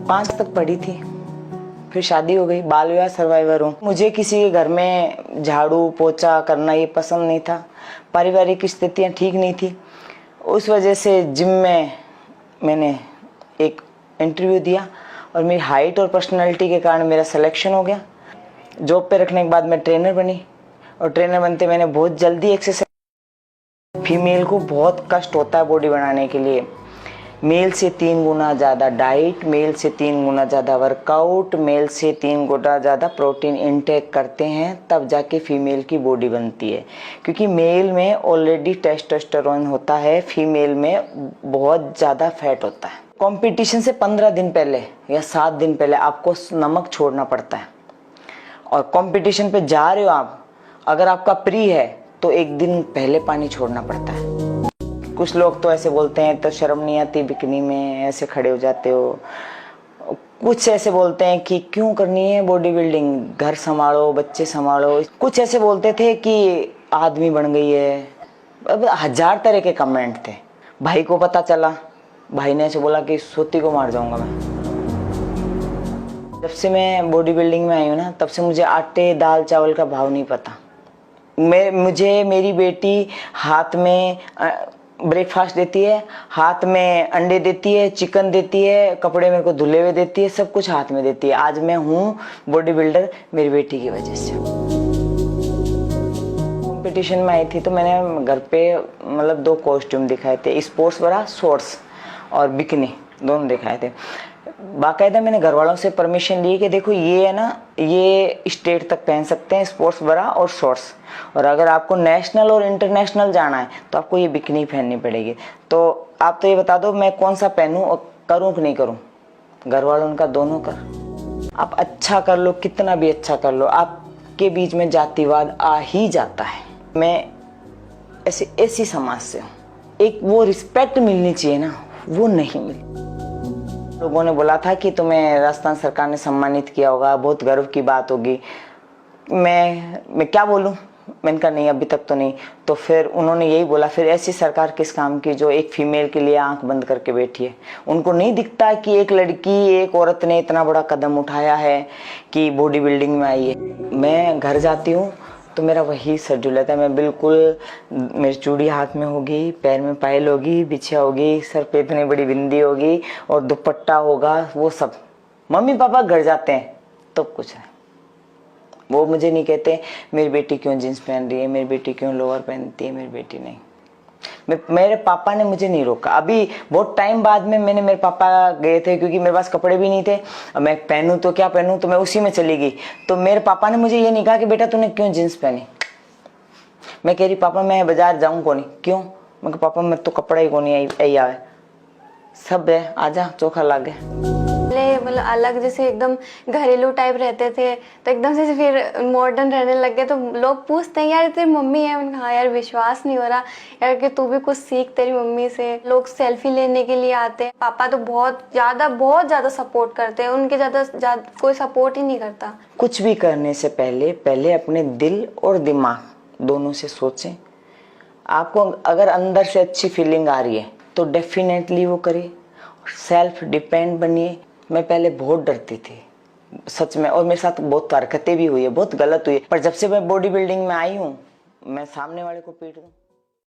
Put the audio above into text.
5 तक पढ़ी थी, फिर शादी हो गई, बाल विवाह सर्वाइवर हूँ। मुझे किसी के घर में झाड़ू पोछा करना ये पसंद नहीं था, पारिवारिक स्थितियाँ ठीक नहीं थी। उस वजह से जिम में मैंने एक इंटरव्यू दिया और मेरी हाइट और पर्सनालिटी के कारण मेरा सिलेक्शन हो गया। जॉब पे रखने के बाद मैं ट्रेनर बनी और ट्रेनर बनते मैंने बहुत जल्दी एक्सरसाइज। फीमेल को बहुत कष्ट होता है बॉडी बनाने के लिए। मेल से 3 गुना ज़्यादा डाइट, मेल से 3 गुना ज़्यादा वर्कआउट, मेल से 3 गुना ज़्यादा प्रोटीन इनटेक करते हैं, तब जाके फीमेल की बॉडी बनती है। क्योंकि मेल में ऑलरेडी टेस्टोस्टेरोन होता है, फीमेल में बहुत ज़्यादा फैट होता है। कंपटीशन से 15 दिन पहले या 7 दिन पहले आपको नमक छोड़ना पड़ता है। और कंपटीशन पे जा रहे हो आप, अगर आपका प्री है तो 1 दिन पहले पानी छोड़ना पड़ता है। कुछ लोग तो ऐसे बोलते हैं तो शर्म नहीं आती बिकनी में ऐसे खड़े हो जाते हो। कुछ ऐसे बोलते हैं कि क्यों करनी है बॉडी बिल्डिंग, घर संभालो, बच्चे संभालो। कुछ ऐसे बोलते थे कि आदमी बन गई है। अब 1000 तरह के कमेंट थे। भाई को पता चला, भाई ने ऐसे बोला कि सोती को मार जाऊंगा मैं। जब से मैं बॉडी बिल्डिंग में आई हूँ ना, तब से मुझे आटे दाल चावल का भाव नहीं पता। मुझे मेरी बेटी हाथ में ब्रेकफास्ट देती है, हाथ में अंडे देती है, चिकन देती है, कपड़े मेरे को धुले हुए देती है, सब कुछ हाथ में देती है। आज मैं हूँ बॉडी बिल्डर मेरी बेटी की वजह से। कंपटीशन में आई थी तो मैंने घर पे मतलब 2 कॉस्ट्यूम दिखाए थे, स्पोर्ट्स ब्रा शॉर्ट्स और बिकनी, दोनों दिखाए थे। बाकायदा मैंने घर वालों से परमिशन ली कि देखो ये है ना, ये स्टेट तक पहन सकते हैं स्पोर्ट्स ब्रा और शॉर्ट्स, और अगर आपको नेशनल और इंटरनेशनल जाना है तो आपको ये बिकनी पहननी पड़ेगी। तो आप तो ये बता दो मैं कौन सा पहनूं और करूं कि नहीं करूं। घर वालों का दोनों कर। आप अच्छा कर लो, कितना भी अच्छा कर लो, आपके बीच में जातिवाद आ ही जाता है। मैं ऐसी समाज से हूँ। एक वो रिस्पेक्ट मिलनी चाहिए ना, वो नहीं मिली। लोगों ने बोला था कि तुम्हें राजस्थान सरकार ने सम्मानित किया होगा, बहुत गर्व की बात होगी। मैं क्या बोलूं, मैंने कहा नहीं अभी तक तो नहीं। तो फिर उन्होंने यही बोला फिर ऐसी सरकार किस काम की जो एक फीमेल के लिए आंख बंद करके बैठी है। उनको नहीं दिखता कि एक लड़की, एक औरत ने इतना बड़ा कदम उठाया है कि बॉडी बिल्डिंग में आई है। मैं घर जाती हूँ तो मेरा वही शेड्यूल रहता है। मैं बिल्कुल, मेरी चूड़ी हाथ में होगी, पैर में पायल होगी, बिछिया होगी, सर पे इतनी बड़ी बिंदी होगी और दुपट्टा होगा, वो सब। मम्मी पापा घर जाते हैं तो कुछ है, वो मुझे नहीं कहते मेरी बेटी क्यों जींस पहन रही है, मेरी बेटी क्यों लोअर पहनती है, मेरी बेटी नहीं। मेरे पापा ने मुझे नहीं रोका। अभी बहुत टाइम बाद में मैंने, मेरे पापा गए थे क्योंकि मेरे पास कपड़े भी नहीं थे, मैं पहनूं तो क्या पहनूं, तो मैं उसी में चली गई। तो मेरे पापा ने मुझे ये नहीं कहा कि बेटा तूने क्यों जींस पहनी। मैं कह रही पापा मैं बाजार जाऊं को नहीं, क्यों। मैं कहा पापा मैं तो कपड़ा ही को नहीं आई आवे, सब है आजा चोखा लागे। मतलब अलग जैसे एकदम घरेलू टाइप रहते थे, तो एकदम से फिर मॉडर्न रहने लग गए। तो लोग पूछते हैं यार तेरी मम्मी है, मैंने कहा यार विश्वास नहीं हो रहा यार कि तू भी कुछ सीख तेरी मम्मी से। लोग सेल्फी लेने के लिए आते हैं। पापा तो बहुत ज्यादा सपोर्ट करते हैं, उनके ज्यादा कोई सपोर्ट ही नहीं करता। कुछ भी करने से पहले अपने दिल और दिमाग दोनों से सोचें। आपको अगर अंदर से अच्छी फीलिंग आ रही है तो डेफिनेटली वो करिए, सेल्फ डिपेंड बनिए। मैं पहले बहुत डरती थी सच में, और मेरे साथ बहुत हरकतें भी हुई है, बहुत गलत हुई है। पर जब से मैं बॉडी बिल्डिंग में आई हूँ, मैं सामने वाले को पीट दूं।